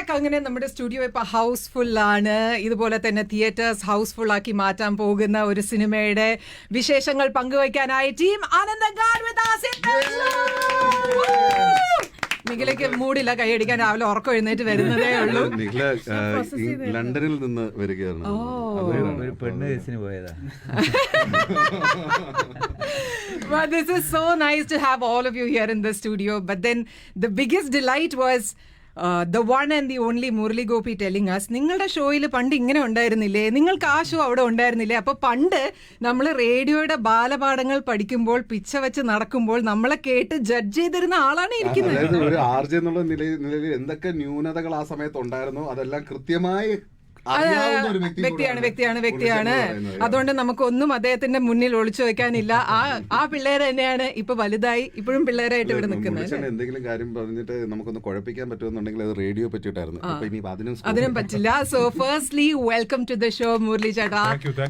Back. അങ്ങനെ നമ്മുടെ studio ഇപ്പൊ ഹൗസ്ഫുൾ ആണ്. ഇതുപോലെ തന്നെ തിയേറ്റേഴ്സ് ഹൗസ്ഫുൾ ആക്കി മാറ്റാൻ പോകുന്ന ഒരു സിനിമയുടെ വിശേഷങ്ങൾ പങ്കുവയ്ക്കാനായി team Ananthankadu with us in the show. നിഖിലേക്ക് മൂടില്ല, കൈയടിക്കാൻ രാവിലെ ഉറക്കം എഴുന്നേറ്റ് വരുന്നതേ ഉള്ളൂ. ലണ്ടനിൽ നിന്ന് വരികയാണ്. പെണ്ണ് കേസിന് പോയതാ. But this is so nice to have all of you here in the studio. But then the biggest delight was the one and the only Murali Gopi telling us, നിങ്ങളുടെ ഷോയിൽ പണ്ട് ഇങ്ങനെ ഉണ്ടായിരുന്നില്ലേ, നിങ്ങൾക്ക് ആ ഷോ അവിടെ ഉണ്ടായിരുന്നില്ലേ. അപ്പൊ പണ്ട് നമ്മൾ റേഡിയോയുടെ ബാലപാഠങ്ങൾ പഠിക്കുമ്പോൾ പിച്ച വെച്ച് നടക്കുമ്പോൾ നമ്മളെ കേട്ട് ജഡ്ജ് ചെയ്തിരുന്ന ആളാണ് ഇരിക്കുന്നത്. അതായത് ഒരു ആർജെ എന്നുള്ള നിലയിൽ എന്തൊക്കെ ന്യൂനതകൾ ആ സമയത്ത് ഉണ്ടായിരുന്നോ അതെല്ലാം കൃത്യമായി വ്യക്തിയാണ്. അതുകൊണ്ട് നമുക്കൊന്നും അദ്ദേഹത്തിന്റെ മുന്നിൽ ഒളിച്ചു വെക്കാനില്ല. ആ പിള്ളേർ തന്നെയാണ് ഇപ്പൊ വലുതായി ഇപ്പോഴും പിള്ളേരായിട്ട് ഇവിടെ നിൽക്കുന്നത്. എന്തെങ്കിലും കാര്യം പറഞ്ഞിട്ട് നമുക്കൊന്ന് കുഴപ്പിക്കാൻ പറ്റുമെന്നുണ്ടെങ്കിൽ അത് റേഡിയോ പറ്റിയിട്ടായിരുന്നു. അതിനും പറ്റില്ല. So firstly welcome to the show Murali ചേട്ടാ.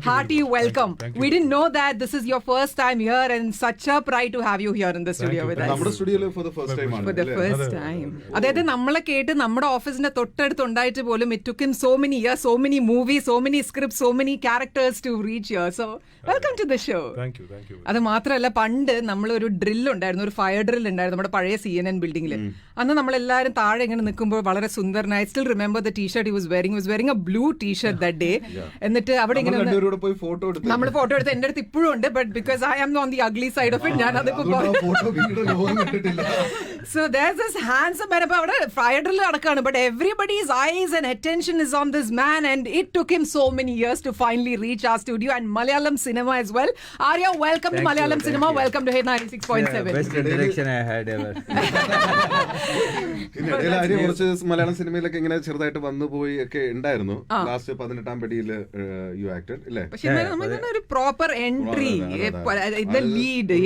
Hearty welcome. We didn't know that this is your first time here and such a pride to have you here in the studio with us. നമ്മുടെ സ്റ്റുഡിയോയിൽ for the first time ആണ്. For the first time. അതായത് നമ്മളെ കേട്ട് നമ്മുടെ ഓഫീസിന്റെ തൊട്ടടുത്ത് ഉണ്ടായിട്ട് പോലും it took him so many years, so many movies, so many scripts, so many characters to reach here. So welcome to the show. Thank you. അത് മാത്രമല്ല, പണ്ട് നമ്മളൊരു ഡ്രിൽ ഉണ്ടായിരുന്നു, ഒരു ഫയർ ഡ്രിൽ ഉണ്ടായിരുന്നു നമ്മുടെ പഴയ CNN ബിൽഡിംഗിൽ. അന്ന് നമ്മളെല്ലാവരും താഴെ ഇങ്ങനെ നിൽക്കുമ്പോൾ വളരെ സുന്ദരനായി, still remember the t-shirt he was wearing a blue t-shirt that day. എന്നിട്ട് അവിടെ ഇങ്ങനെ നമ്മൾ ഫോട്ടോ എടുത്ത് എന്റെ അടുത്ത് ഇപ്പോഴും ഉണ്ട്. But because I am on the ugly side of it, ഞാൻ അതിപ്പോ so there's this handsome man. അവിടെ ഫയർ ഡ്രിൽ നടക്കാണ്. But everybody's eyes and attention is on this man, and it took him so many years to finally reach our studio and Malayalam cinema as well. Arya, welcome to Malayalam cinema. Welcome to Hit 96.7. Best introduction I had ever. കുറച്ച് മലയാളം സിനിമയിലൊക്കെ ഇങ്ങനെ ചെറുതായിട്ട് വന്നു പോയി ഒക്കെ ഉണ്ടായിരുന്നു. Last 18-ാം പടിയിൽ U acted അല്ലേ? ഒരു പ്രോപ്പർ എൻട്രി, ലീഡ്.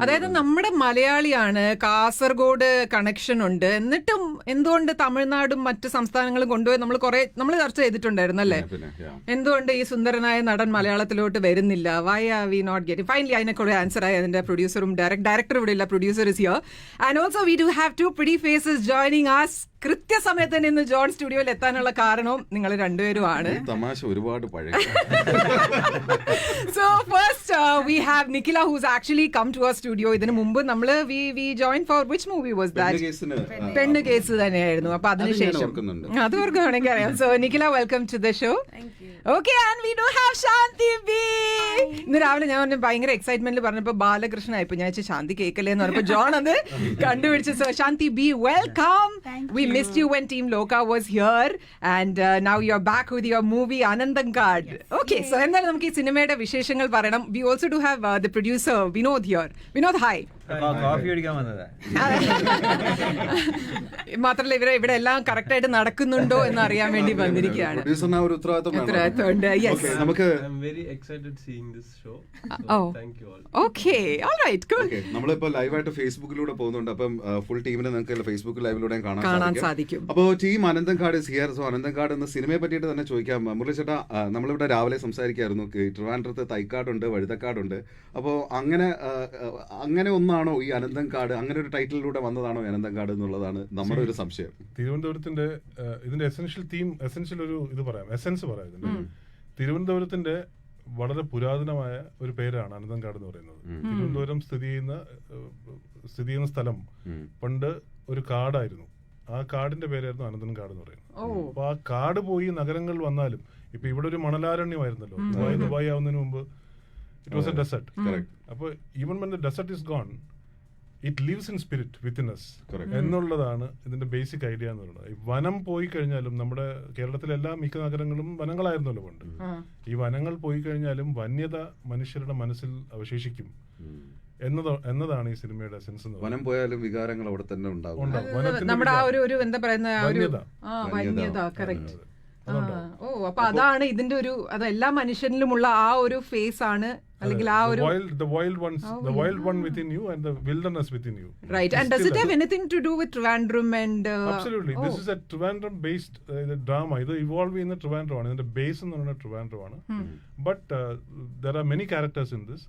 അതായത് നമ്മുടെ മലയാളിയാണ്, കാസർഗോഡ് കണക്ഷൻ ഉണ്ട്, എന്നിട്ടും എന്തുകൊണ്ട് തമിഴ്നാടും മറ്റ് സംസ്ഥാനങ്ങളും കൊണ്ടുപോയി നമ്മൾ ചർച്ച ചെയ്തിട്ടുണ്ടായിരുന്നു അല്ലേ, എന്തുകൊണ്ട് ഈ സുന്ദരനായ നടൻ മലയാളത്തിലോട്ട് വരുന്നില്ല, why are we not getting. Finally അതിനൊക്കെ ആൻസർ ആയി. അതിന്റെ പ്രൊഡ്യൂസറും ഡയറക്ടർ ഇവിടെ ഇല്ല, producer is here. And also we do have two pretty faces joining us. കൃത്യസമയത്ത് തന്നെ ഇന്ന് ജോൺ സ്റ്റുഡിയോയിൽ എത്താനുള്ള കാരണവും നിങ്ങൾ രണ്ടുപേരും ആണ്. തമാശ ഒരുപാട് പഴയ. So first we have Nikhila who's actually come to our studio. ഇതിനു മുമ്പ് നമ്മൾ we joined for which movie was that? പെണ്ണ് കേസ് തന്നെയായിരുന്നു. അപ്പൊ അതിനുശേഷം അത് ഓർക്കുകയാണെങ്കിൽ അറിയാം. So Nikhila, welcome to the show. Okay, and we do have Shanti B. ഇന്ന് രാവിലെ ഞാൻ ഭയങ്കര എക്സൈറ്റ്മെന്റിൽ പറഞ്ഞപ്പോ ബാലകൃഷ്ണ ആയിപ്പോ ഞാൻ ശാന്തി കേക്കല്ലേ എന്ന് പറഞ്ഞപ്പോ ജോൺ അത് കണ്ടുപിടിച്ചു. So Shanti B, welcome. We missed you when Team Loka was here, and now you're back with your movie Anandangad. Okay, so എന്തായാലും നമുക്ക് ഈ സിനിമയുടെ വിശേഷങ്ങൾ പറയണം. We also do have the producer Vinod here. Vinod, hi. Coffee അടിക്കാൻ വന്നതാ. മാത്രല്ല ഇവിടെ എല്ലാം കറക്റ്റ് ആയിട്ട് നടക്കുന്നുണ്ടോ എന്ന് അറിയാൻ വേണ്ടി വന്നിരിക്കുകയാണ്. ഉത്തരവാദിത്തമുണ്ട്. യെസ്, നമുക്ക് I'm very excited seeing this show. Thank you all. Okay, all right, cool. നമ്മളിപ്പോ ലൈവായിട്ട് ഫേസ്ബുക്കിലൂടെ പോകുന്നുണ്ട്. അപ്പം ഫുൾ ടീമിനെ നിങ്ങൾക്ക് ഫേസ്ബുക്ക് ലൈവിലൂടെ കാണാൻ സാധിക്കും. അപ്പോൾ team Ananthankadu is here. So Ananthankadu എന്ന സിനിമയെ പറ്റിയിട്ട് തന്നെ ചോദിക്കാം. മുരളി ചേട്ടാ, നമ്മളിവിടെ രാവിലെ സംസാരിക്കായിരുന്നു, ട്രിവാൻഡ്രത്ത് തൈക്കാടുണ്ട്, വഴുതക്കാടുണ്ട്. അപ്പോൾ അങ്ങനെ ഒന്നാണോ ഈ അനന്തങ്കാട്, അങ്ങനെ ഒരു ടൈറ്റിലൂടെ വന്നതാണോ അനന്തങ്കാട് എന്നുള്ളതാണ് നമ്മുടെ ഒരു സംശയം. തിരുവനന്തപുരത്തിന്റെ ഇതിന്റെ എസൻഷ്യൽ ഒരു ഇത് പറയാം, എസൻസ് പറയാം ഇതിന്റെ. തിരുവനന്തപുരത്തിന്റെ വളരെ പുരാതനമായ ഒരു പേരാണ് അനന്തങ്കാട് എന്ന് പറയുന്നത്. തിരുവനന്തപുരം സ്ഥിതി ചെയ്യുന്ന സ്ഥലം പണ്ട് ഒരു കാടായിരുന്നു. ആ കാടിന്റെ പേരായിരുന്നു അനന്തൻകാട് എന്ന് പറയുന്നത്. അപ്പൊ ആ കാട് പോയി നഗരങ്ങൾ വന്നാലും, ഇപ്പൊ ഇവിടെ ഒരു മണലാരണ്യമായിരുന്നല്ലോ ദുബായ് ആവുന്നതിന് മുമ്പ്, ഇറ്റ് വാസ് എ ഡെസർട്ട്. അപ്പൊ even when the desert is gone, it lives in spirit within us എന്നുള്ളതാണ് ഇതിന്റെ ബേസിക് ഐഡിയ എന്ന് പറയുന്നത്. ഈ വനം പോയി കഴിഞ്ഞാലും, നമ്മുടെ കേരളത്തിലെ എല്ലാ മിക്ക നഗരങ്ങളും വനങ്ങളായിരുന്നല്ലോ പണ്ട്. ഈ വനങ്ങൾ പോയി കഴിഞ്ഞാലും വന്യത മനുഷ്യരുടെ മനസ്സിൽ അവശേഷിക്കും എന്നതാണ് ഈ സിനിമയുടെ എസൻസ്. വനം പോയാലും വികാരങ്ങൾ അവിടെ തന്നെ ഉണ്ടാവും. നമ്മുടെ ആ ഒരു എന്താ പറയുന്ന വന്യത. കറക്റ്റ്. അപ്പൊ അതാണ് ഇതിന്റെ ഒരു, അത് എല്ലാ മനുഷ്യനിലുമുള്ള ആ ഒരു ഫേസ് ആണ്, അല്ലെങ്കിൽ ആ ഒരു the wild one within you and the wilderness within you. Right. And does it have anything to do with Trivandrum and Absolutely. This is a Trivandrum based drama. ഇത് evolve ചെയ്യുന്ന Trivandrum ആണ്. ഇതിന്റെ base എന്ന് പറയുന്നത് Trivandrum ആണ്. But there are many characters in this.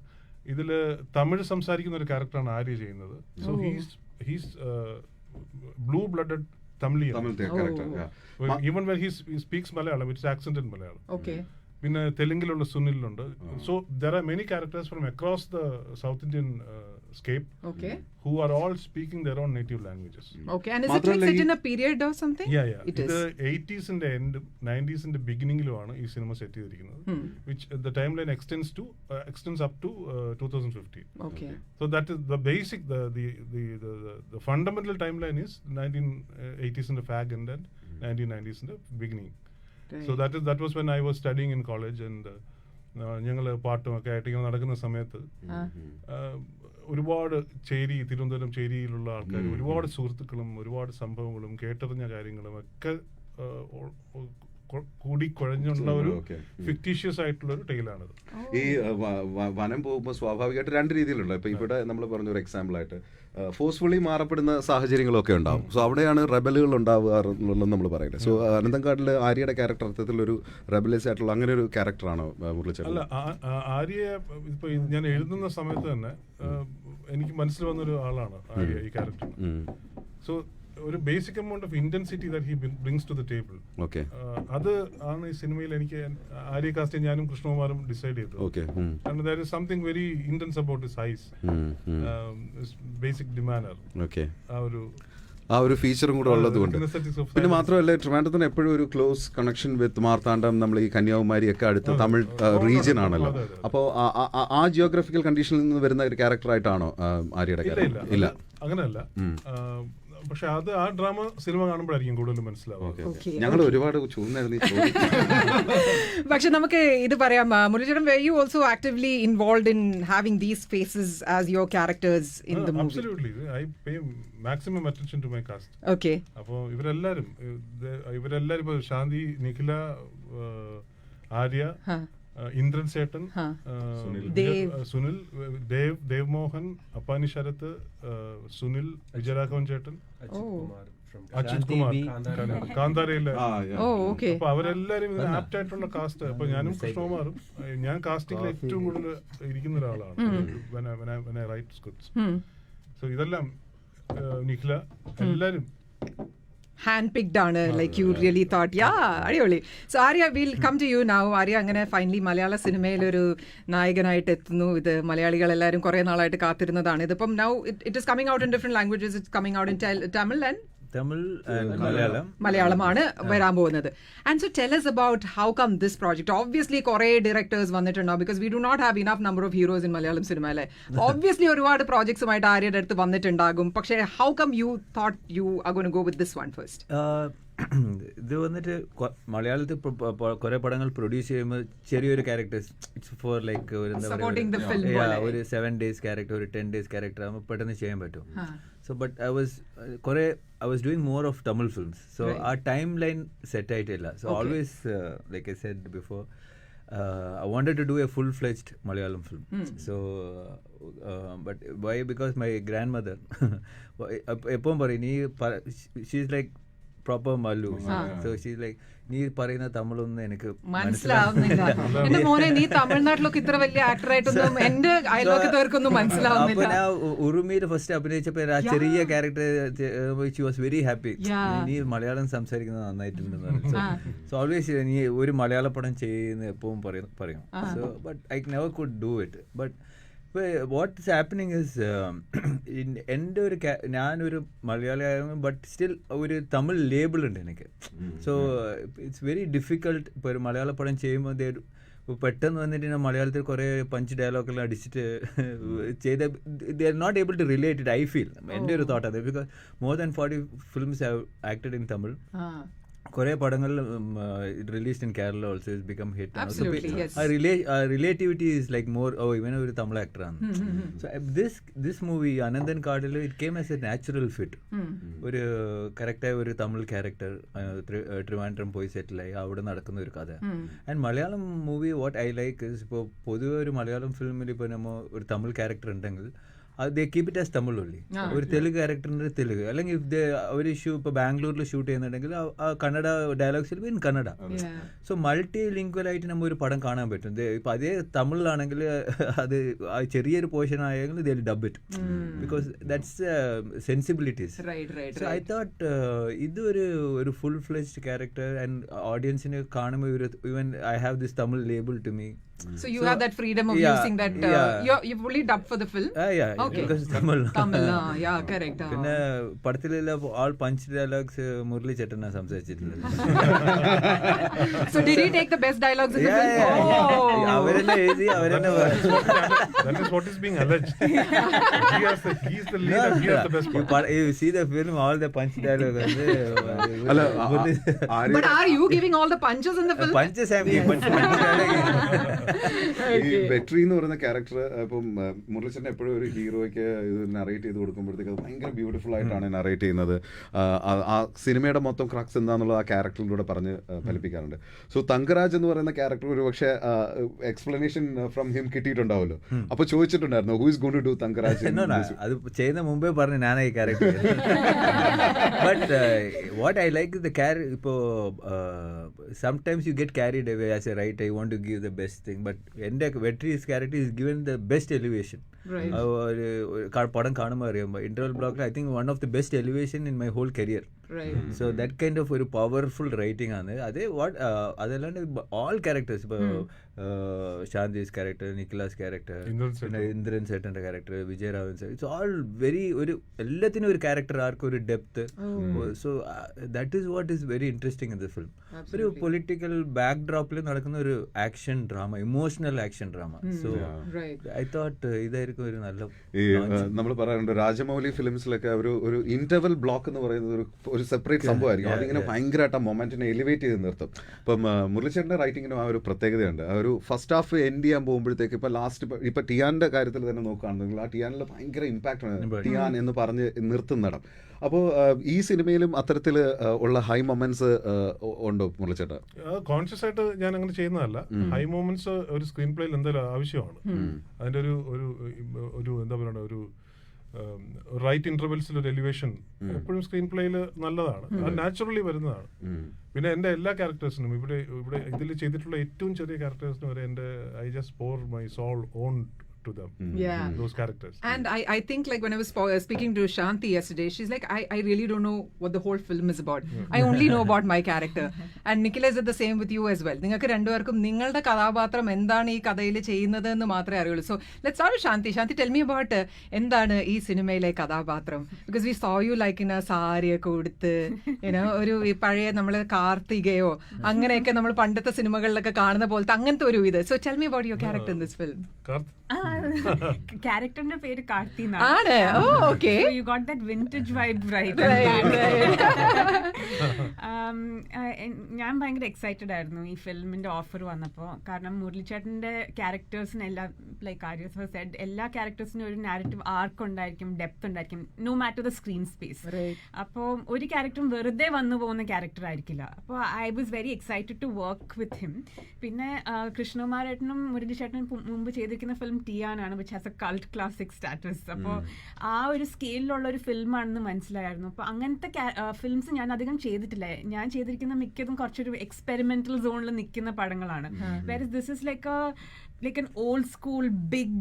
ഇതില് തമിഴ് സംസാരിക്കുന്ന ഒരു ക്യാരക്ടറാണ് ആര്യ ചെയ്യുന്നത്. So he's blue blooded Tamilian. character. Yeah. Even when he speaks Malayalam, it's accented Malayalam. Okay. പിന്നെ തെലുങ്കിലുള്ള സുനിലുണ്ട്. So there are many characters from across the south Indian scape Okay. who are all speaking their own native languages. Okay. And is it like set in a period or something? Yeah. It is. ഇത് 80s എൻഡും 90s ബിഗിനിങ്ങിലുമാണ് ഈ cinema set ചെയ്തിരിക്കുന്നത്. Which the time line extends up to 2015. Okay. So that is the basic, the fundamental timeline is 1980s in the fag end and 1990s in the beginning. Right. So that was when I was studying in college and ഞങ്ങൾ പാട്ടും ഒക്കെ ആയിട്ട് ഇങ്ങനെ നടക്കുന്ന സമയത്ത് ഒരുപാട് തിരുവനന്തപുരം ചേരിയിലുള്ള ആൾക്കാർ, ഒരുപാട് സുഹൃത്തുക്കളും ഒരുപാട് സംഭവങ്ങളും കേട്ടറിഞ്ഞ കാര്യങ്ങളും ഒക്കെ കൂടി കുഴഞ്ഞുള്ള ഒരു ഫിക്ടീഷ്യസ് ആയിട്ടുള്ള ഒരു ടെയിലാണിത്. ഈ വനം പോകുമ്പോൾ സ്വാഭാവികമായിട്ട് രണ്ട് രീതിയിലുണ്ട്. ഇപ്പൊ ഇവിടെ നമ്മൾ പറഞ്ഞ ഒരു എക്സാമ്പിൾ ആയിട്ട് ഫോഴ്സ്ഫുള്ളി മാറപ്പെടുന്ന സാഹചര്യങ്ങളൊക്കെ ഉണ്ടാവും. സോ അവിടെയാണ് റെബലുകൾ ഉണ്ടാവുകയെന്നുള്ളത് നമ്മൾ പറയുന്നത്. സോ അനന്തങ്കാട്ടിൽ ആര്യയുടെ ക്യാരക്ടർ അർത്ഥത്തിൽ ഒരു റെബലസ് ആയിട്ടുള്ള അങ്ങനെ ഒരു ക്യാരക്ടറാണോ മുരളിച്ചേട്ടൻ? അല്ല, ആര്യയെ ഇപ്പൊ ഞാൻ എഴുതുന്ന സമയത്ത് തന്നെ എനിക്ക് മനസ്സിൽ വന്നൊരു ആളാണ് ആര്യ, ഈ ക്യാരക്ടർ. സോ ഒരു basic amount of intensity that he brings to the table. Okay, അത് ആണ് ഈ സിനിമയിൽ എനിക്ക് ആര്യ കാസ്റ്റ് ഞാനും കൃഷ്ണകുമാറും ഡിസൈഡ് ചെയ്തത്. Okay, and there is something very intense about his eyes, his basic demeanor. Okay, ആ ഒരു ഫീച്ചറും കൂടെ ഉള്ളതുകൊണ്ട്. പിന്നെ മാത്രമല്ല, ട്രിവാൻഡ്രത്തിന് എപ്പോഴും ഒരു ക്ലോസ് കണക്ഷൻ വിത്ത് മാർത്താണ്ഡം, നമ്മൾ ഈ കന്യാകുമാരി ഒക്കെ അടുത്ത് തമിഴ് റീജിയൻ ആണല്ലോ. അപ്പോൾ ആ ജിയോഗ്രഫിക്കൽ കണ്ടീഷനിൽ നിന്ന് വരുന്ന ഒരു ക്യാരക്ടറായിട്ടാണോ ആര്യയുടെ ക്യാരക്ടർ? ഇല്ല, അങ്ങനെയല്ല. പക്ഷെ അത് ആ ഡ്രാമ സിനിമ കാണുമ്പോഴായിരിക്കും കൂടുതൽ മനസ്സിലാവും. ഞങ്ങൾ ഒരുപാട് ചൂന്നായിരുന്നു. പക്ഷെ നമുക്ക് ഇത് പറയാം, Muraleedharan, were you also actively involved in having these faces as your characters in the movie? Absolutely. I pay maximum attention to my cast. Okay. അപ്പോൾ ഇവരെല്ലാരും ഇപ്പോൾ ശാന്തി, നിഖില, ആര്യ, ഇന്ദ്രൻ ചേട്ടൻ, സുനിൽ, ദേവ് മോഹൻ, അപ്പാനി ശരത്ത്, സുനിൽ, വിജയരാഘവൻ ചേട്ടൻ, അച്യുത് കുമാർ കാന്താരയിലെ. അപ്പൊ അവരെല്ലാരും ഇതിന് ആപ്റ്റ് ആയിട്ടുള്ള കാസ്റ്റ്. അപ്പൊ ഞാനും കൃഷ്ണകുമാറും, ഞാൻ കാസ്റ്റിംഗിൽ ഏറ്റവും കൂടുതൽ ഇരിക്കുന്ന ഒരാളാണ് റൈറ്റ് സ്ക്രിപ്റ്റ്സ്. സോ ഇതെല്ലാം നിഖില എല്ലാരും handpicked ആണ്, like you really thought, അടിപൊളി. So Arya, we'll come to you now. Arya അങ്ങനെ ഫൈനലി മലയാള സിനിമയിൽ ഒരു നായകനായിട്ട് എത്തുന്നു. ഇത് മലയാളികൾ എല്ലാവരും കുറെ നാളായിട്ട് കാത്തിരുന്നതാണ്. ഇതിപ്പം now it is coming out in different languages. It's coming out in Tamil and മലയാളമാണ് വരാൻ പോകുന്നത്. And so tell us about how come this project. Obviously കുറെ ഡയറക്ടേഴ്സ് വന്നിട്ടുണ്ടാവും, because we do not have enough number of heroes in Malayalam cinema അല്ലേ. Obviously ഒരുപാട് പ്രോജക്ട്സുമായിട്ട് ആര്യയുടെ അടുത്ത് വന്നിട്ടുണ്ടാകും. പക്ഷേ how come you thought you are going to go with this one first? ഇത് വന്നിട്ട് മലയാളത്തിൽ കുറെ പടങ്ങൾ പ്രൊഡ്യൂസ് ചെയ്യുമ്പോൾ ചെറിയൊരു ക്യാരക്ടേഴ്സ്, ഇറ്റ്സ് ഫോർ ലൈക്ക് ഒരു 7 days ക്യാരക്ടർ, ഒരു 10 days ക്യാരക്ടർ ആകുമ്പോൾ പെട്ടെന്ന് ചെയ്യാൻ പറ്റും. So but I was doing more of Tamil films. So our timeline set ആയിട്ടില്ല. So always like I said before, I wanted to do a full-fledged Malayalam film. So but why? Because my grandmother eppom parayum, she's like proper Malu. So she's like, നീ പറയുന്ന തമിഴൊന്നും എനിക്ക് മനസ്സിലാവുന്നില്ല. എന്റെ മോനെ, നീ തമിഴ്നാട്ടിലൊക്കെ ഇത്ര വലിയ ആക്ടർ ആയിട്ടൊന്നും എന്റെ അയൽവക്കത്തവർക്കൊന്നും മനസ്സിലാവുന്നില്ല. അപ്പൊ ഞാൻ ഉറുമിയിൽ ഫസ്റ്റ് അഭിനയിച്ചപ്പോ ആ ചെറിയ character she was very happy. നീ മലയാളം സംസാരിക്കുന്നത് നന്നായിട്ടുണ്ടെന്ന്. സോ ഓൾവേസ് നീ ഒരു മലയാള പടം ചെയ്യുന്ന എപ്പോഴും പറയും. So but I never could do it. But what's happening is, എൻ്റെ ഒരു ഞാനൊരു മലയാളിയായിരുന്നു, ബട്ട് സ്റ്റിൽ ഒരു തമിഴ് ലേബിൾ ഉണ്ട് എനിക്ക്. So it's very difficult. ഇപ്പോൾ ഒരു മലയാള പടം ചെയ്യുമ്പോൾ പെട്ടെന്ന് വന്നിട്ട് മലയാളത്തിൽ കുറേ പഞ്ച് ഡയലോഗെല്ലാം അടിച്ചിട്ട് ചെയ്ത they are not able to relate it. I feel എൻ്റെ ഒരു തോട്ട് അത്. Because more than 40 films have acted in Tamil. കുറെ പടങ്ങൾ released in Kerala also is become hit. Relativity is like more, oh ഇവൻ ഒരു തമിഴ് ആക്ടറാണ്. സോ ദിസ് മൂവി അനന്തൻ കാടിൽ it came as a natural fit. ഒരു കറക്റ്റായ ഒരു തമിഴ് ക്യാരക്ടർ ട്രിവാൻഡ്രം പോയി സെറ്റിലായി, അവിടെ നടക്കുന്ന ഒരു കഥ. And Malayalam movie what I like is, ഇപ്പോൾ പൊതുവെ ഒരു മലയാളം ഫിലിമിൽ ഇപ്പോൾ നമ്മൾ ഒരു തമിഴ് ക്യാരക്ടർ ഉണ്ടെങ്കിൽ ദേ കീപ് ഇറ്റ് ആസ് തമിഴ് ഉള്ളി. ഒരു തെലുങ്ക് ക്യാരക്ടറിന്റെ തെലുങ്ക്, അല്ലെങ്കിൽ ഒരു ഇപ്പോൾ ബാംഗ്ലൂരിൽ ഷൂട്ട് ചെയ്യുന്നുണ്ടെങ്കിൽ Kannada dialogues in Kannada. So multi lingual ആയിട്ട് നമ്മൾ ഒരു പടം കാണാൻ പറ്റും. ഇപ്പൊ അതേ തമിഴിലാണെങ്കിൽ അത് ചെറിയൊരു പോർഷൻ ആയെങ്കിൽ ഇതിൽ dub it, because that's sensibilities. So I thought ഇത് ഒരു ഫുൾ ഫ്ലെജ്ഡ് ക്യാരക്ടർ ആൻഡ് ഓഡിയൻസിന് കാണുമ്പോൾ even I have this Tamil label to me. So you have that freedom of using that. You've fully dubbed for the film. Okay. Because Tamil. Yeah, correct. പിന്നെ പടത്തിലുള്ള all punch dialogues Murali ചേട്ടനാ സംസാരിച്ചിട്ടുള്ളത്. So did he take the best dialogues in the film? അവരെന്നെ എഴുതി അവരെന്നെ. That is what is being alleged. He is the lead and he has the best part. You see the film, all the punch dialogues. But are you giving all the punches in the film? Punches I'm giving, but punch dialogue. ഈ വെട്രി എന്ന് പറയുന്ന character ഇപ്പം മുരളിച്ചേട്ടൻ എപ്പോഴും ഒരു ഹീറോയ്ക്ക് ഇത് narrate ചെയ്ത് കൊടുക്കുമ്പോഴത്തേക്ക് അത് ഭയങ്കര ബ്യൂട്ടിഫുൾ ആയിട്ടാണ് നറേറ്റ് ചെയ്യുന്നത്. ആ സിനിമയുടെ മൊത്തം ക്രക്സ് എന്താണെന്നുള്ളത് ആ ക്യാരക്ടറിലൂടെ പറഞ്ഞ് ഫലിപ്പിക്കാറുണ്ട്. സോ തങ്കരാജ് എന്ന് പറയുന്ന ക്യാരക്ടർ ഒരു പക്ഷേ എക്സ്പ്ലനേഷൻ ഫ്രം ഹിം കിട്ടിയിട്ടുണ്ടാവുമല്ലോ. അപ്പൊ ചോദിച്ചിട്ടുണ്ടായിരുന്നു who is going to do Thangaraj? അത് ചെയ്യുന്ന മുമ്പേ പറഞ്ഞു ഞാനാ ഈ character. But what I like the character, ഇപ്പോൾ sometimes you get carried away as a writer, I want to give the best thing, but എൻ്റെ വെട്രീസ് character is given the best elevation. പടം കാണുമ്പോൾ അറിയുമ്പോൾ ഇന്റർവൽ ബ്ലോക്കിൽ I think one of the best elevation in my whole career. So that kind of ഒരു powerful writing ആണ്. അതല്ലാണ്ട് all characters, ഇപ്പോൾ ശാന്തിസ് ക്യാരക്ടർ, നിഖിലാസ് ക്യാരക്ടർ, പിന്നെ ഇന്ദ്രൻ സേട്ടൻ്റെ character, Vijayaraghavan sir, it's all very എല്ലാത്തിനും ഒരു ക്യാരക്ടർ ആർക്കും ഒരു depth. So that is what is very interesting in the film. ഒരു പൊളിറ്റിക്കൽ ബാക്ക് ഡ്രോപ്പിൽ നടക്കുന്ന ഒരു action drama, emotional action drama. So I thought ഇതായിരിക്കും ഒരു നല്ല. ഈ നമ്മൾ പറയാറുണ്ട് രാജമൗലി ഫിലിംസിലൊക്കെ ഒരു ഇന്റർവൽ ബ്ലോക്ക് എന്ന് പറയുന്നത് ഒരു സെപ്പറേറ്റ് സംഭവമായിരിക്കും. അതിങ്ങനെ ഭയങ്കരമായിട്ട് ആ മൊമെന്റിനെ എലിവേറ്റ് ചെയ്ത് നിർത്തും. ഇപ്പം മുരളിച്ചേട്ടൻ്റെ റൈറ്റിങ്ങിനും ആ ഒരു പ്രത്യേകതയുണ്ട്. ആ ഒരു ഫസ്റ്റ് ഹാഫ് എൻഡ് ചെയ്യാൻ പോകുമ്പോഴത്തേക്ക് ഇപ്പൊ ലാസ്റ്റ് ഇപ്പൊ ടിയാന്റെ കാര്യത്തിൽ തന്നെ നോക്കുകയാണെന്നുണ്ടെങ്കിൽ ആ ടിയാനിൽ ഭയങ്കര ഇമ്പാക്ട് ആണ് ടിയാൻ എന്ന് പറഞ്ഞ് നിർത്തുന്നിടം. അപ്പോൾ ഈ സിനിമയിലും അത്തരത്തിൽ ഉള്ള ഹൈ മൊമെന്റ്സ് ഉണ്ടോ മുരളിച്ചേട്ടാ? കോൺഷ്യസ് ആയിട്ട് ഞാൻ അങ്ങനെ ചെയ്യുന്നതല്ല. ഹൈ മൊമെന്റ്സ് ഒരു സ്ക്രീൻ പ്ലേയിൽ എന്തായാലും ആവശ്യമാണ്. അതിന്റെ ഒരു എന്താ പറയുക, ഒരു റൈറ്റ് ഇന്റർവെൽസിൽ ഒരു എലിവേഷൻ എപ്പോഴും സ്ക്രീൻ പ്ലേയിൽ നല്ലതാണ്. അത് നാച്ചുറലി വരുന്നതാണ്. പിന്നെ എന്റെ എല്ലാ ക്യാരക്ടേഴ്സിനും ഇവിടെ ഇതിൽ ചെയ്തിട്ടുള്ള ഏറ്റവും ചെറിയ ക്യാരക്ടേഴ്സിനും വരെ എന്റെ I just pour my soul on to them. Those characters. And I think like when I was speaking to Shanti yesterday, she's like, I really don't know what the whole film is about. I only know about my character. And Nikhila is the same with you as well. നിങ്ങൾക്ക് രണ്ടുപേർക്കും നിങ്ങളുടെ കഥാപാത്രം എന്താണ് ഈ കഥയിൽ ചെയ്യുന്നത് എന്ന് മാത്രമേ അറിയുള്ളൂ. So let's start with Shanti. Shanti, tell me about എന്താണ് ഈ സിനിമയിലെ കഥാപാത്രം? Because we saw you like in a സാരിയൊക്കെ ഉടുത്ത്, ഒരു പഴയ നമ്മള് കാർത്തികയോ അങ്ങനെയൊക്കെ നമ്മൾ പണ്ടത്തെ സിനിമകളിലൊക്കെ കാണുന്ന പോലത്തെ അങ്ങനത്തെ ഒരു ഇത്. So tell me about your character in this film. ക്യാരക്ടറിന്റെ പേര് കാർത്തി ആണ്. You got that vintage vibe right. ഞാൻ ഭയങ്കര എക്സൈറ്റഡ് ആയിരുന്നു ഈ ഫിലിമിന്റെ ഓഫർ വന്നപ്പോൾ. കാരണം മുരളിച്ചേട്ടന്റെ ക്യാരക്ടേഴ്സിനെല്ലാം ലൈക്ക് ആര്യ സെഡ്, എല്ലാ ക്യാരക്ടേഴ്സിനും ഒരു നാരറ്റീവ് ആർക്ക് ഉണ്ടായിരിക്കും, ഡെപ്ത് ഉണ്ടായിരിക്കും, no matter the screen space. അപ്പോൾ ഒരു ക്യാരക്ടറും വെറുതെ വന്നു പോകുന്ന ക്യാരക്ടർ ആയിരിക്കില്ല. അപ്പോൾ I was very excited to work with him. പിന്നെ കൃഷ്ണകുമാരേട്ടനും മുരളിച്ചേട്ടനും മുമ്പ് ചെയ്തിരിക്കുന്ന ഫിലിം ടിയാനാണ്, which has a cult classic status. അപ്പോൾ ആ ഒരു സ്കെയിലുള്ള ഒരു ഫിലിമാണെന്ന് മനസ്സിലായിരുന്നു. അപ്പോൾ അങ്ങനത്തെ ഫിലിംസ് ഞാൻ അധികം ചെയ്തിട്ടില്ല. ഞാൻ ചെയ്തിരിക്കുന്ന മിക്കതും കുറച്ചൊരു എക്സ്പെരിമെന്റൽ സോണിൽ നിൽക്കുന്ന പടങ്ങളാണ്. Where this is like an old school big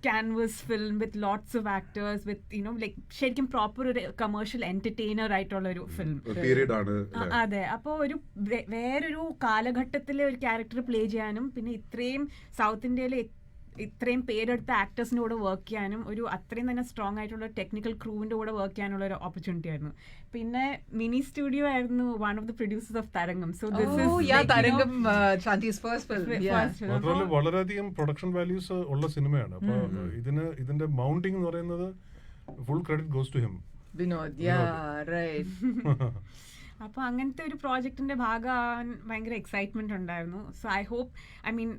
canvas film with lots of actors with like ശരിക്കും പ്രോപ്പർ ഒരു കമേഴ്ഷ്യൽ എന്റർടൈനർ ആയിട്ടുള്ള ഒരു ഫിലിം. അതെ. അപ്പോൾ ഒരു വേറൊരു കാലഘട്ടത്തിലെ ഒരു ക്യാരക്ടർ പ്ലേ ചെയ്യാനും പിന്നെ ഇത്രയും സൗത്ത് ഇന്ത്യയിലെ ഇത്രയും പേരെടുത്ത ആക്ടേഴ്സിൻ്റെ കൂടെ വർക്ക് ചെയ്യാനും ഒരു അത്രയും തന്നെ സ്ട്രോങ് ആയിട്ടുള്ള ടെക്നിക്കൽ ക്രൂവിൻ്റെ കൂടെ വർക്ക് ചെയ്യാനുള്ള ഒരു ഓപ്പർച്യൂണിറ്റി ആയിരുന്നു. പിന്നെ മിനി സ്റ്റുഡിയോ ആയിരുന്നു one of the producers of തരംഗം. സോ ദിസ് ഈസ് തരംഗം ശാന്തിസ് ഫസ്റ്റ് ഫിലിം. മാത്രമല്ല വളരെയധികം പ്രൊഡക്ഷൻ വാല്യൂസ് ഉള്ള സിനിമയാണ്. അപ്പോൾ ഇതിന്റെ മൗണ്ടിങ് എന്ന് പറയുന്നത് full credit goes to him, Vinod. അപ്പോൾ അങ്ങനത്തെ ഒരു പ്രോജക്റ്റിന്റെ ഭാഗമാകാൻ ഭയങ്കര എക്സൈറ്റ്മെന്റ് ഉണ്ടായിരുന്നു. So I hope, I mean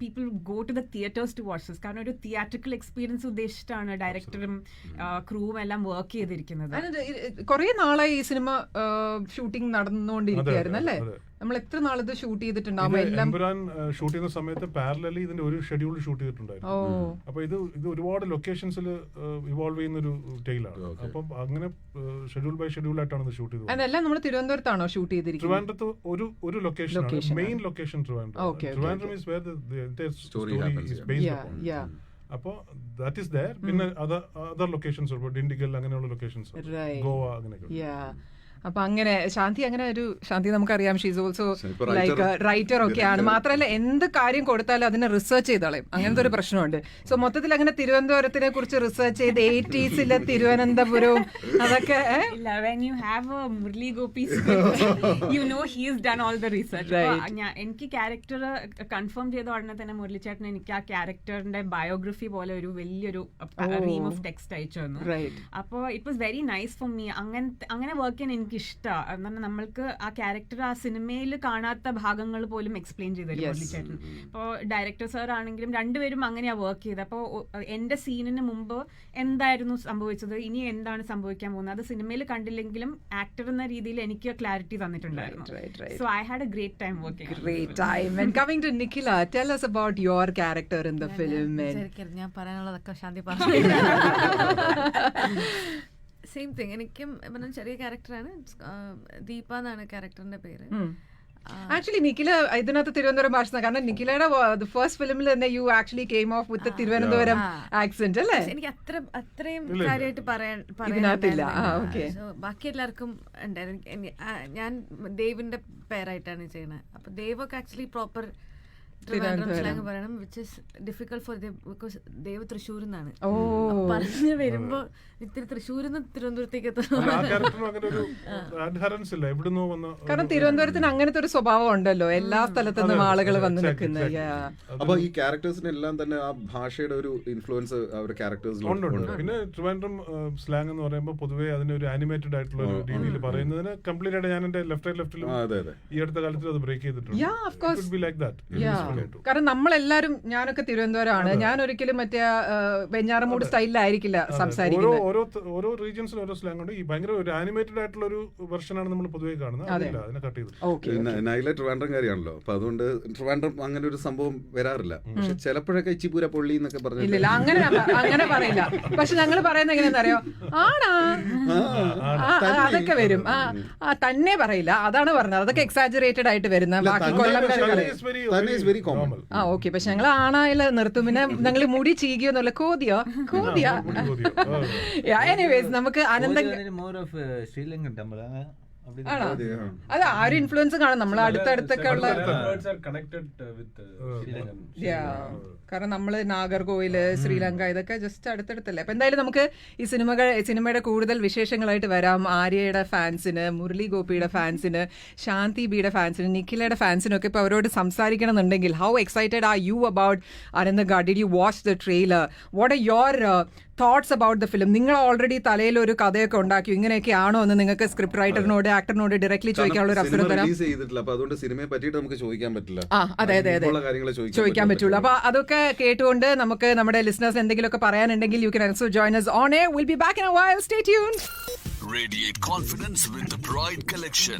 people go to the theatres to watch this. കാരണം ഒരു തിയേറ്ററിക്കൽ എക്സ്പീരിയൻസ് ഉദ്ദേശിച്ചിട്ടാണ് ഡയറക്ടറും ക്രൂവും എല്ലാം വർക്ക് ചെയ്തിരിക്കുന്നത്. കുറെ നാളായി ഈ സിനിമ ഷൂട്ടിംഗ് നടന്നുകൊണ്ടിരിക്കുകയായിരുന്നു അല്ലേ? നമ്മൾ എത്ര നാളിത് ഷൂട്ട് ചെയ്തിട്ടുണ്ടാവും എല്ലാം? എമ്പുരാൻ ഷൂട്ട് ചെയ്യുന്ന സമയത്ത് പാരലലി ഇതിന്റെ ഒരു ഷെഡ്യൂൾ ഷൂട്ട് ചെയ്തിട്ടുണ്ടായിരുന്നു. അപ്പൊ ഇത് ഒരുപാട് ലൊക്കേഷൻസിൽ ഇവോൾവ് ചെയ്യുന്ന ഒരു ടെയിലാണ്. അപ്പം അങ്ങനെ ഷെഡ്യൂൾ ബൈ ഷെഡ്യൂൾ ആയിട്ടാണ് ഇത് ഷൂട്ട് ചെയ്തത്. അതെല്ലാം നമ്മൾ തിരുവനന്തപുരത്താണോ ഷൂട്ട് ചെയ്തിരിക്കുന്നത്? ട്രിവാൻഡ്രത്ത് ഒരു location, main location Trivandrum is where the entire story is based upon. അപ്പോ ദാറ്റ് ഈസ് ദയർ. പിന്നെ അതർ ലൊക്കേഷൻസ് ഡിണ്ടിഗൽ അങ്ങനെയുള്ള ലൊക്കേഷൻസ്, ഗോവ അങ്ങനെയൊക്കെ. അപ്പൊ അങ്ങനെ ശാന്തി നമുക്കറിയാം, ഷീസ് ഓൾസോ ലൈക്ക് റൈറ്റർ ഒക്കെയാണ്. മാത്രമല്ല എന്ത് കാര്യം കൊടുത്താലും അതിനെ റിസർച്ച് ചെയ്തോളയും, അങ്ങനത്തെ ഒരു പ്രശ്നമുണ്ട്. സോ മൊത്തത്തിൽ അങ്ങനെ തിരുവനന്തപുരത്തിനെ കുറിച്ച് റിസർച്ച് ചെയ്ത് 80s തിരുവനന്തപുരവും അതൊക്കെ. When you have a Murli Gopi script, you know he's done all the research. എനിക്ക് ക്യാരക്ടർ കൺഫേം ചെയ്ത ഉടനെ തന്നെ മുരളി ചേട്ടൻ എനിക്ക് ആ ക്യാരക്ടറിന്റെ ബയോഗ്രഫി പോലെ ഒരു വലിയൊരു റീം ഓഫ് ടെക്സ്റ്റ് അയച്ചു തന്നു. അപ്പോൾ it was very nice for me. അങ്ങനെ വർക്ക് ചെയ്യാൻ എനിക്ക് ഇഷ്ടമാണ്. നമ്മൾക്ക് ആ ക്യാരക്ടർ ആ സിനിമയിൽ കാണാത്ത ഭാഗങ്ങൾ പോലും എക്സ്പ്ലെയിൻ ചെയ്തു തരും മുരളി ചേട്ടൻ. അപ്പോൾ ഡയറക്ടർ സാർ ആണെങ്കിലും രണ്ടുപേരും അങ്ങനെയാ വർക്ക് ചെയ്തത്. അപ്പോൾ എന്റെ സീനിന് മുമ്പ് എന്തായിരുന്നു സംഭവിച്ചത്, ഇനി എന്താണ് സംഭവിക്കാൻ പോകുന്നത്, അത് സിനിമയിൽ കണ്ടില്ലെങ്കിലും ആക്ടർ എന്ന രീതിയിൽ എനിക്ക് ക്ലാരിറ്റി തന്നിട്ടുണ്ടായിരുന്നു. So I had A great time working. Great time. And coming to Nikhila, tell us about your character in the film. ഞാൻ പറയാനുള്ളതൊക്കെ ശാന്തി പറഞ്ഞു. Same thing. എനിക്കും ചെറിയ ക്യാരക്ടറാണ്. ദീപ എന്നാണ് ക്യാരക്ടറിന്റെ പേര്. ആക്ച്വലി നിഖില ഇതിനകത്ത് തിരുവനന്തപുരം ഭാഷ, കാരണം നിഖിലയുടെ ഫസ്റ്റ് ഫിലിമിൽ തന്നെ you actually came off with Thiruvananthapuram accent അല്ലേ? എനിക്ക് അത്രയും കാര്യമായിട്ട് ഇതിനകത്തില്ല. ബാക്കി എല്ലാവർക്കും ഉണ്ടായിരുന്നു. ഞാൻ ദേവിന്റെ പേരായിട്ടാണ് ചെയ്യുന്നത്. അപ്പൊ ദേവൊക്കെ ആക്ച്വലി പ്രോപ്പർ സ്ലാങ് പറയണം, which is difficult for them because Dev തൃശ്ശൂരിൽ നിന്നാണ്. പറഞ്ഞു വരുമ്പോ ഇത്തിരി തൃശ്ശൂരിൽ നിന്ന് തിരുവനന്തപുരത്തേക്ക് കാരണം തിരുവനന്തപുരത്തിന് അങ്ങനത്തെ ഒരു സ്വഭാവം ഉണ്ടല്ലോ, എല്ലാ സ്ഥലത്തു നിന്നും ആളുകൾ വന്ന് നിൽക്കുന്നത്. അപ്പൊ ഈ ക്യാരക്ടേഴ്സിനെല്ലാം തന്നെ ആ ഭാഷയുടെ ഒരു ഇൻഫ്ലുവൻസ് അവരുടെ ക്യാരക്ടേഴ്സിലുണ്ട്. പിന്നെ ട്രിവാൻഡ്രം സ്ലാങ് എന്ന് പറയുമ്പോൾ പൊതുവെ അതിന് ഒരു ആനിമേറ്റഡ് ആയിട്ടുള്ള ഒരു രീതിയിൽ പറയുന്നതിന് കംപ്ലീറ്റ് ആയിട്ട് ഞാൻ എന്റെ ലെഫ്റ്റിലും ഈ അടുത്ത കാലത്തിൽ അത് ബ്രേക്ക് ചെയ്തിട്ടുണ്ട്. കാരണം നമ്മളെല്ലാരും, ഞാനൊക്കെ തിരുവനന്തപുരമാണ്, ഞാൻ ഒരിക്കലും മറ്റേ വെഞ്ഞാറമൂട് സ്റ്റൈലിലായിരിക്കില്ല സംസാരിക്കുന്നത്. ഓരോ റീജിയൻസിലും ഓരോ സ്ലാങ് ഉണ്ട്. ഈ ഭയങ്കര ഒരു ആനിമേറ്റഡ് ആയിട്ടുള്ള ഒരു വെർഷനാണ് നമ്മൾ പൊതുവെ കാണുന്നത്. അതിനെ കട്ട് ചെയ്തു. നൈല ട്രിവാൻഡ്രംകാരിയാണല്ലോ, അപ്പൊ അതുകൊണ്ട് ട്രിവാൻഡ്രം അങ്ങനെ ഒരു സംഭവം വരാറില്ല. പക്ഷെ ചിലപ്പോഴൊക്കെ ഇച്ചിപൂര പൊള്ളി എന്നൊക്കെ പറഞ്ഞു. ഇല്ല, അങ്ങനെ പറയില്ല. പക്ഷെ ഞങ്ങൾ പറയുന്നത് എങ്ങനെയാണെന്നറിയോ, ആണാ അതൊക്കെ വരും. തന്നെ പറയില്ല, അതാണ് പറഞ്ഞത്. അതൊക്കെ എക്സാജറേറ്റഡ് ആയിട്ട് വരുന്ന ബാക്കി ഓക്കെ. പക്ഷെ ഞങ്ങൾ ആണായില് നിർത്തും. പിന്നെ ഞങ്ങൾ മുടി ചീകിയോന്നുള്ള കോതിയോ. എനിവേസ് നമുക്ക് അത് ആ ഒരു ഇൻഫ്ലുവൻസ് കാണും നമ്മൾ അടുത്തടുത്തൊക്കെ ഉള്ള. കാരണം നമ്മള് നാഗർകോവില്, ശ്രീലങ്ക, ഇതൊക്കെ ജസ്റ്റ് അടുത്തടുത്തല്ലേ. അപ്പൊ എന്തായാലും നമുക്ക് ഈ സിനിമയുടെ കൂടുതൽ വിശേഷങ്ങളായിട്ട് വരാം. ആര്യയുടെ ഫാൻസിന്, മുരളി ഗോപിയുടെ ഫാൻസിന്, ശാന്തി ബിയുടെ ഫാൻസിന്, നിഖിലയുടെ ഫാൻസിനൊക്കെ ഇപ്പൊ അവരോട് സംസാരിക്കണം എന്നുണ്ടെങ്കിൽ, how excited are you about Anandagad? Did you watch the trailer? What are your thoughts about the film? നിങ്ങൾ ഓൾറെഡി തലയിൽ ഒരു കഥയൊക്കെ ഉണ്ടാക്കി, ഇങ്ങനെയൊക്കെ ആണോ എന്ന് നിങ്ങൾക്ക് സ്ക്രിപ്റ്റ് റൈറ്ററിനോട്, ആക്ടറിനോട് ഡയറക്ട്ലി ചോദിക്കാനുള്ള ഒരു അവസരം തരാം. അതുകൊണ്ട് സിനിമയെ പറ്റിയിട്ട് നമുക്ക് ചോദിക്കാൻ പറ്റില്ല. അതെ ചോദിക്കാൻ പറ്റുള്ളൂ. അപ്പൊ അതൊക്കെ കേട്ടുകൊണ്ട് നമുക്ക് നമ്മുടെ ലിസണേഴ്സ് എന്തെങ്കിലുമൊക്കെ പറയാനുണ്ടെങ്കിൽ you can also join us on air. We'll be back in a while. Stay tuned. Radiate confidence with the Pride Collection.